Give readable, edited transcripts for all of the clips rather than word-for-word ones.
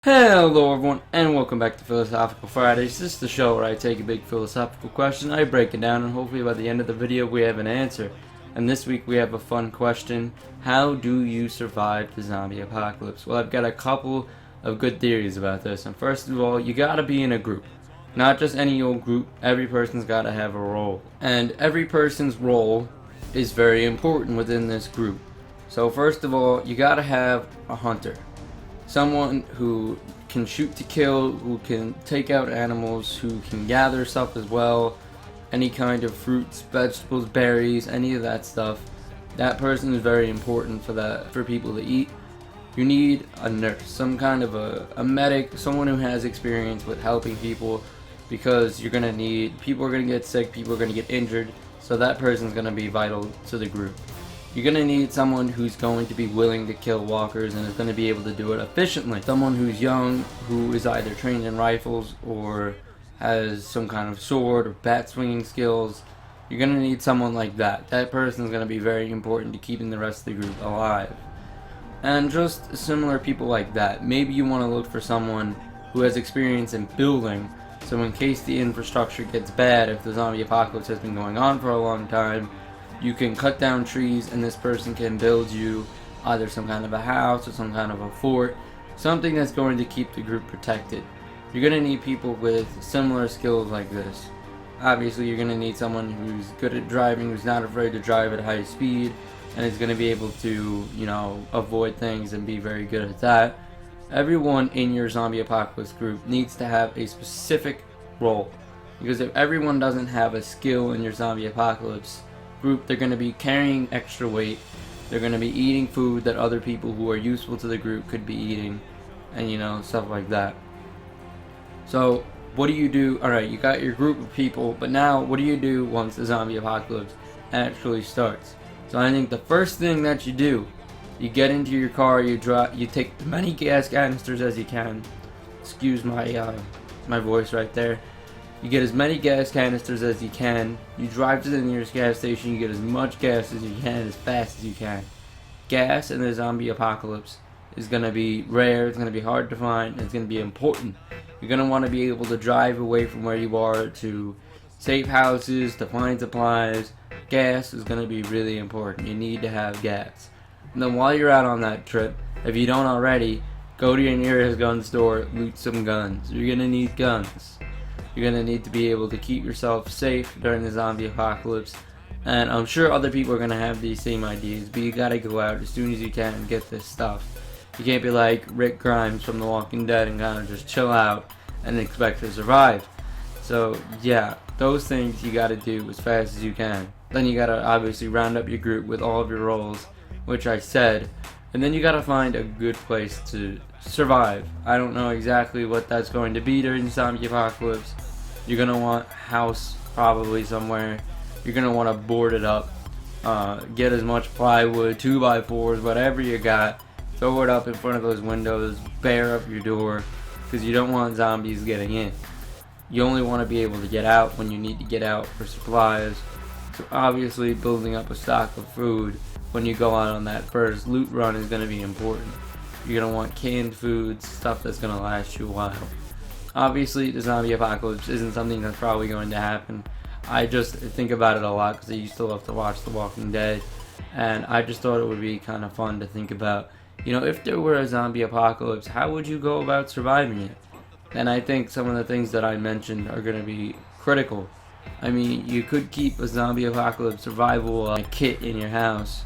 Hello everyone, and welcome back to Philosophical Fridays. This is the show where I take a big philosophical question, I break it down, and hopefully by the end of the video we have an answer. And this week we have a fun question: how do you survive the zombie apocalypse? Well, I've got a couple of good theories about this. And first of all, you gotta be in a group. Not just any old group, every person's gotta have a role. And every person's role is very important within this group. So first of all, you gotta have a hunter. Someone who can shoot to kill, who can take out animals, who can gather stuff as well, any kind of fruits, vegetables, berries, any of that stuff. That person is very important for people to eat. You need a nurse, some kind of a medic, someone who has experience with helping people, because people are going to get sick, people are going to get injured, so that person is going to be vital to the group. You're going to need someone who's going to be willing to kill walkers and is going to be able to do it efficiently. Someone who's young, who is either trained in rifles or has some kind of sword or bat swinging skills. You're going to need someone like that. That person is going to be very important to keeping the rest of the group alive. And just similar people like that. Maybe you want to look for someone who has experience in building, so in case the infrastructure gets bad, if the zombie apocalypse has been going on for a long time, you can cut down trees and this person can build you either some kind of a house or some kind of a fort, something that's going to keep the group protected. You're going to need people with similar skills like this. Obviously, you're going to need someone who's good at driving, who's not afraid to drive at high speed, and is going to be able to, avoid things and be very good at that. Everyone in your zombie apocalypse group needs to have a specific role, because if everyone doesn't have a skill in your zombie apocalypse group, they're going to be carrying extra weight, they're going to be eating food that other people who are useful to the group could be eating, and stuff like that. So what do you do? Alright, you got your group of people, but now what do you do once the zombie apocalypse actually starts? So I think the first thing that you do, you get into your car, you take as many gas canisters as you can. Excuse my voice right there. You get as many gas canisters as you can. You drive to the nearest gas station. You get as much gas as you can, as fast as you can. Gas in the zombie apocalypse is going to be rare. It's going to be hard to find. It's going to be important. You're going to want to be able to drive away from where you are to safe houses, to find supplies. Gas is going to be really important. You need to have gas. And then while you're out on that trip, if you don't already, go to your nearest gun store, loot some guns. You're going to need guns. You're going to need to be able to keep yourself safe during the zombie apocalypse. And I'm sure other people are going to have these same ideas, but you got to go out as soon as you can and get this stuff. You can't be like Rick Grimes from The Walking Dead and kind of just chill out and expect to survive. So yeah, those things you got to do as fast as you can. Then you got to obviously round up your group with all of your roles, which I said. And then you got to find a good place to survive. I don't know exactly what that's going to be during the zombie apocalypse. You're going to want a house probably somewhere. You're going to want to board it up. Get as much plywood, 2x4s, whatever you got. Throw it up in front of those windows. Bear up your door, because you don't want zombies getting in. You only want to be able to get out when you need to get out for supplies. So obviously building up a stock of food when you go out on that first loot run is going to be important. You're going to want canned foods, stuff that's going to last you a while. Obviously, the zombie apocalypse isn't something that's probably going to happen. I just think about it a lot because I used to love to watch The Walking Dead. And I just thought it would be kind of fun to think about, if there were a zombie apocalypse, how would you go about surviving it? And I think some of the things that I mentioned are going to be critical. I mean, you could keep a zombie apocalypse survival kit in your house,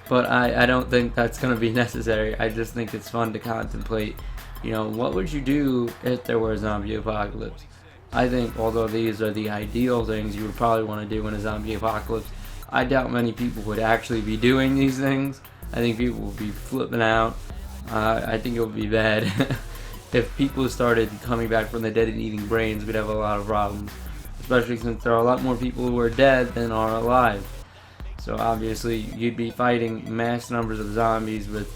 but I don't think that's going to be necessary. I just think it's fun to contemplate, what would you do if there were a zombie apocalypse? I think although these are the ideal things you would probably want to do in a zombie apocalypse, I doubt many people would actually be doing these things. I think people would be flipping out. I think it would be bad. If people started coming back from the dead and eating brains, we'd have a lot of problems. Especially since there are a lot more people who are dead than are alive. So obviously you'd be fighting mass numbers of zombies with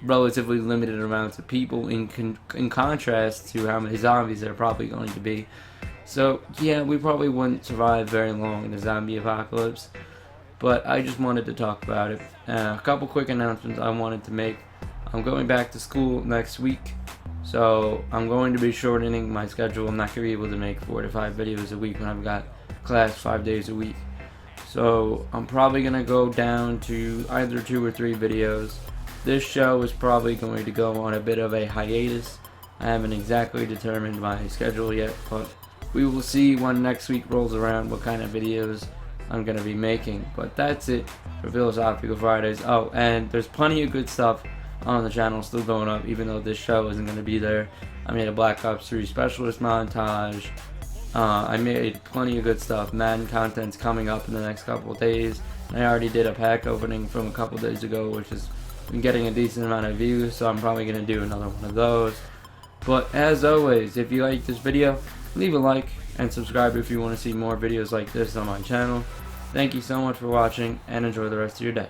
relatively limited amounts of people in contrast to how many zombies there are probably going to be. So yeah, we probably wouldn't survive very long in a zombie apocalypse. But I just wanted to talk about it. A couple quick announcements I wanted to make. I'm going back to school next week. So I'm going to be shortening my schedule. I'm not going to be able to make 4 to 5 videos a week when I've got class 5 days a week. So I'm probably going to go down to either 2 or 3 videos. This show is probably going to go on a bit of a hiatus. I haven't exactly determined my schedule yet, but we will see when next week rolls around what kind of videos I'm going to be making. But that's it for Philosophical Fridays. Oh, and there's plenty of good stuff on the channel still going up, even though this show isn't going to be there. I made a Black Ops 3 specialist montage. I made plenty of good stuff. Madden content's coming up in the next couple of days. I already did a pack opening from a couple days ago, which has been getting a decent amount of views, so I'm probably going to do another one of those. But as always, if you like this video, leave a like and subscribe if you want to see more videos like this on my channel. Thank you so much for watching, and enjoy the rest of your day.